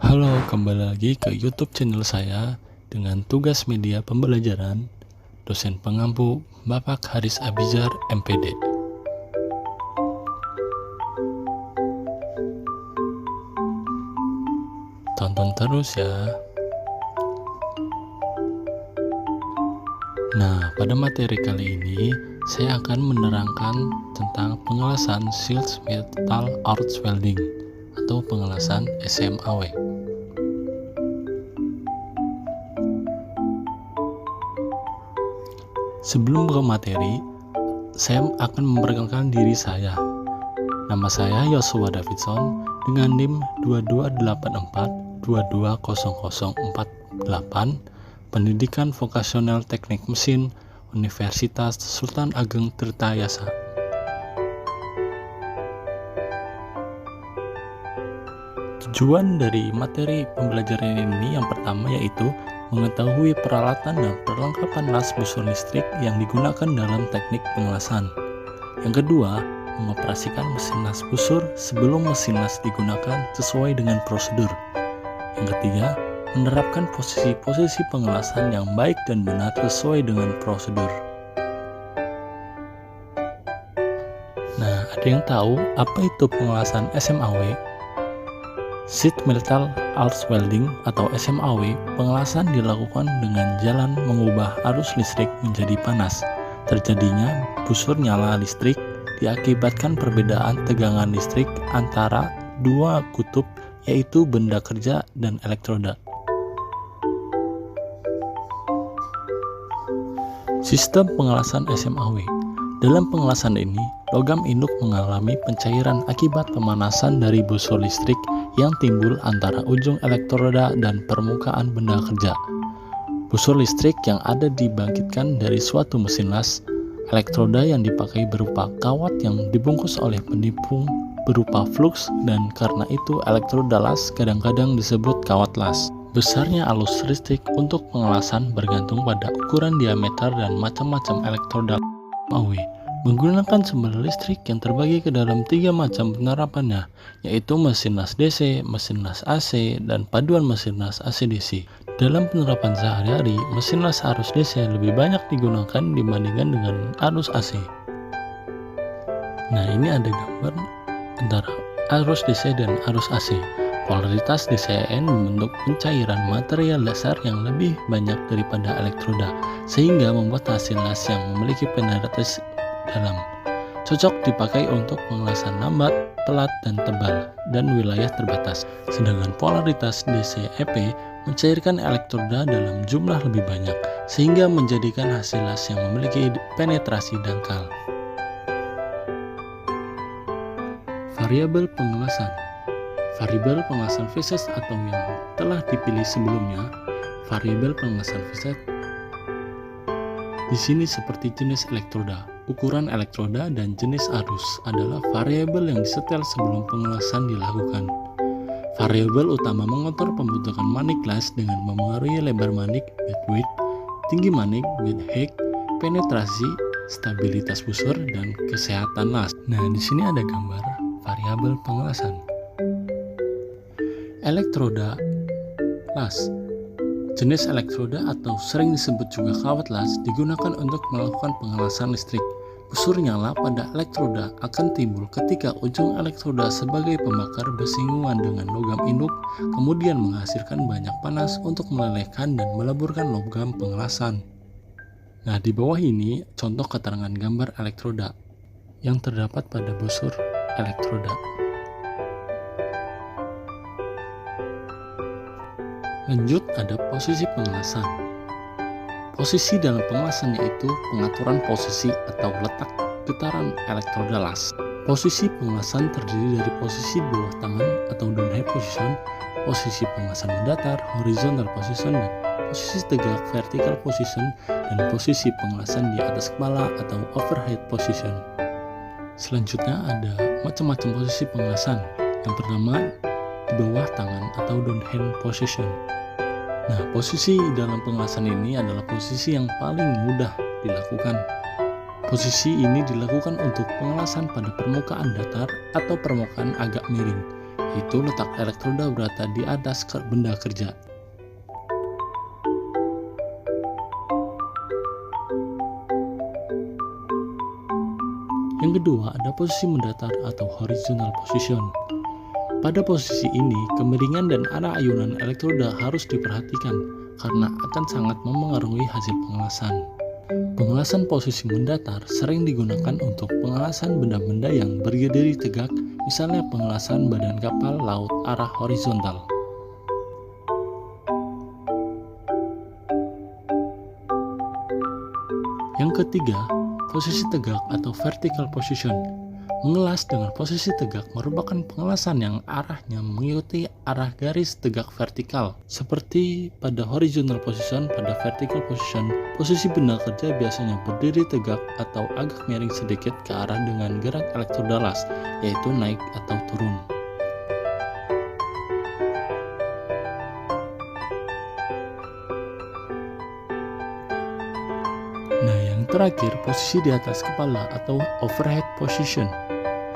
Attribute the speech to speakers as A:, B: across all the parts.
A: Halo, kembali lagi ke YouTube channel saya dengan tugas media pembelajaran dosen pengampu Bapak Haris Abizar MPD. Tonton terus ya. Nah, pada materi kali ini saya akan menerangkan tentang pengelasan Sheet Metal Arch Welding atau pengelasan SMAW. Sebelum ke materi, saya akan memperkenalkan diri saya. Nama saya Yosua Davidson dengan NIM 2284220048, Pendidikan Vokasional Teknik Mesin, Universitas Sultan Ageng Tirtayasa. Tujuan dari materi pembelajaran ini yang pertama yaitu mengetahui peralatan dan perlengkapan las busur listrik yang digunakan dalam teknik pengelasan. Yang kedua, mengoperasikan mesin las busur sebelum mesin las digunakan sesuai dengan prosedur. Yang ketiga, menerapkan posisi-posisi pengelasan yang baik dan benar sesuai dengan prosedur. Nah, ada yang tahu apa itu pengelasan SMAW? Sheet Metal Arch Welding atau SMAW, pengelasan dilakukan dengan jalan mengubah arus listrik menjadi panas. Terjadinya busur nyala listrik diakibatkan perbedaan tegangan listrik antara dua kutub, yaitu benda kerja dan elektroda. Sistem pengelasan SMAW. Dalam pengelasan ini, logam induk mengalami pencairan akibat pemanasan dari busur listrik yang timbul antara ujung elektroda dan permukaan benda kerja. Busur listrik yang ada dibangkitkan dari suatu mesin las. Elektroda yang dipakai berupa kawat yang dibungkus oleh penipung berupa flux, dan karena itu elektroda las kadang-kadang disebut kawat las. Besarnya arus listrik untuk pengelasan bergantung pada ukuran diameter dan macam-macam elektroda SMAW. Menggunakan sumber listrik yang terbagi ke dalam 3 macam penerapannya, yaitu mesin las DC, mesin las AC, dan paduan mesin las AC/DC. Dalam penerapan sehari-hari, mesin las arus DC lebih banyak digunakan dibandingkan dengan arus AC. Nah, ini ada gambar antara arus DC dan arus AC. Polaritas DCN membentuk pencairan material dasar yang lebih banyak daripada elektroda, sehingga membuat hasil las yang memiliki penetrasi dalam. Cocok dipakai untuk pengelasan lambat, pelat, dan tebal, dan wilayah terbatas. Sedangkan polaritas DC/EP mencairkan elektroda dalam jumlah lebih banyak, sehingga menjadikan hasil las yang memiliki penetrasi dangkal. Variabel pengelasan. Variabel pengelasan phase atau yang telah dipilih sebelumnya. Variabel pengelasan phase di sini seperti jenis elektroda, ukuran elektroda, dan jenis arus adalah variabel yang disetel sebelum pengelasan dilakukan. Variabel utama mengatur pembentukan manik las dengan memengaruhi lebar manik, bed width, tinggi manik, bed height, penetrasi, stabilitas busur, dan kesehatan las. Nah, di sini ada gambar variabel pengelasan. Elektroda las. Jenis elektroda atau sering disebut juga kawat las digunakan untuk melakukan pengelasan listrik. Busur nyala pada elektroda akan timbul ketika ujung elektroda sebagai pembakar bersinggungan dengan logam induk, kemudian menghasilkan banyak panas untuk melelehkan dan meleburkan logam pengelasan. Nah, di bawah ini contoh keterangan gambar elektroda yang terdapat pada busur elektroda. Lanjut, ada posisi pengelasan. Posisi dalam pengelasan yaitu pengaturan posisi atau letak getaran elektroda las. Posisi pengelasan terdiri dari posisi bawah tangan atau downhead position, posisi pengelasan mendatar horizontal position, dan posisi tegak vertical position, dan posisi pengelasan di atas kepala atau overhead position. Selanjutnya ada macam-macam posisi pengelasan. Yang pertama, di bawah tangan atau downhand position. Nah, posisi dalam pengelasan ini adalah posisi yang paling mudah dilakukan. Posisi ini dilakukan untuk pengelasan pada permukaan datar atau permukaan agak miring. yaitu letak elektroda berada di atas benda kerja. Yang kedua, ada posisi mendatar atau horizontal position. Pada posisi ini, kemiringan dan arah ayunan elektroda harus diperhatikan karena akan sangat memengaruhi hasil pengelasan. Pengelasan posisi mendatar sering digunakan untuk pengelasan benda-benda yang berdiri tegak, misalnya pengelasan badan kapal laut arah horizontal. Yang ketiga, posisi tegak atau vertical position. Mengelas dengan posisi tegak merupakan pengelasan yang arahnya mengikuti arah garis tegak vertikal. Seperti pada horizontal position, pada vertical position, posisi benda kerja biasanya berdiri tegak atau agak miring sedikit ke arah dengan gerak elektroda las, yaitu naik atau turun. Nah, yang terakhir, posisi di atas kepala atau overhead position.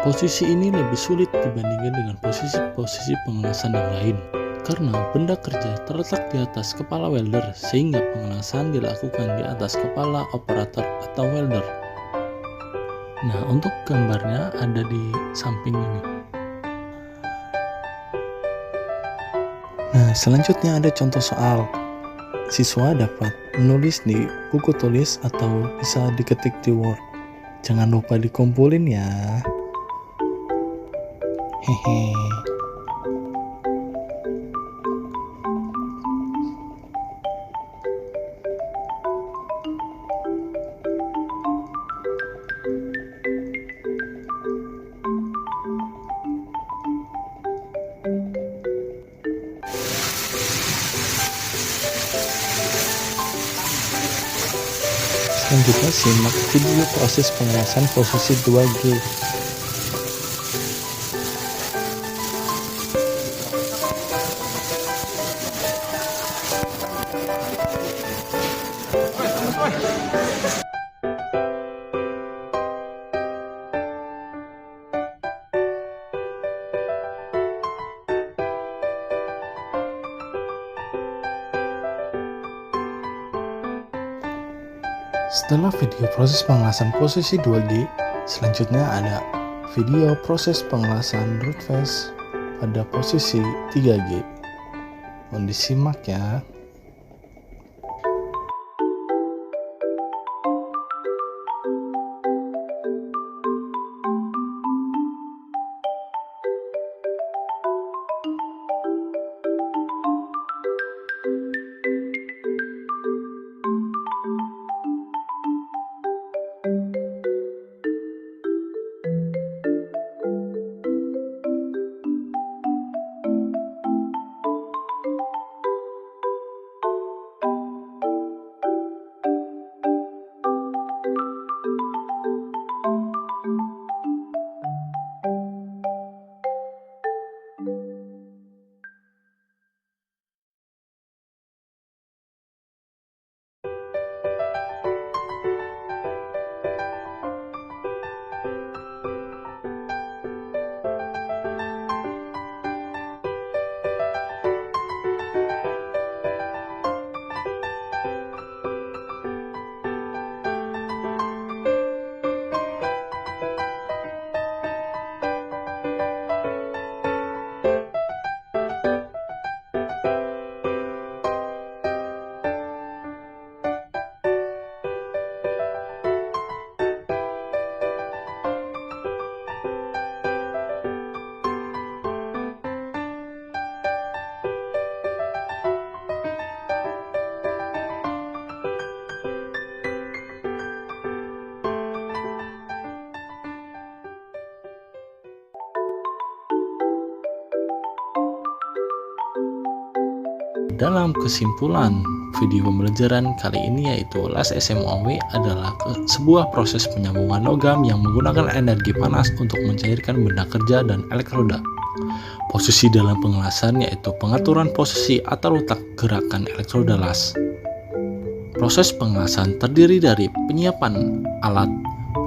A: Posisi ini lebih sulit dibandingkan dengan posisi-posisi pengelasan yang lain, karena benda kerja terletak di atas kepala welder, sehingga pengelasan dilakukan di atas kepala operator atau welder. Nah, untuk gambarnya ada di samping ini. Nah, selanjutnya ada contoh soal. Siswa dapat menulis di buku tulis atau bisa diketik di Word. Jangan lupa dikumpulin ya. Hehe. Selanjutnya simak video proses pengelasan posisi 2G. Setelah video proses pengelasan posisi 2G, selanjutnya ada video proses pengelasan root phase pada posisi 3G. Mohon disimak ya. Dalam kesimpulan video pembelajaran kali ini yaitu las SMAW adalah sebuah proses penyambungan logam yang menggunakan energi panas untuk mencairkan benda kerja dan elektroda. Posisi dalam pengelasan yaitu pengaturan posisi atau letak gerakan elektroda las. Proses pengelasan terdiri dari penyiapan alat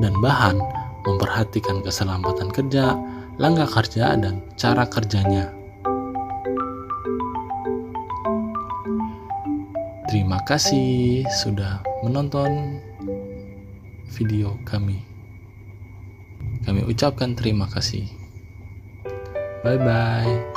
A: dan bahan, memperhatikan keselamatan kerja, langkah kerja dan cara kerjanya. Terima kasih sudah menonton video kami. Kami ucapkan terima kasih. Bye-bye.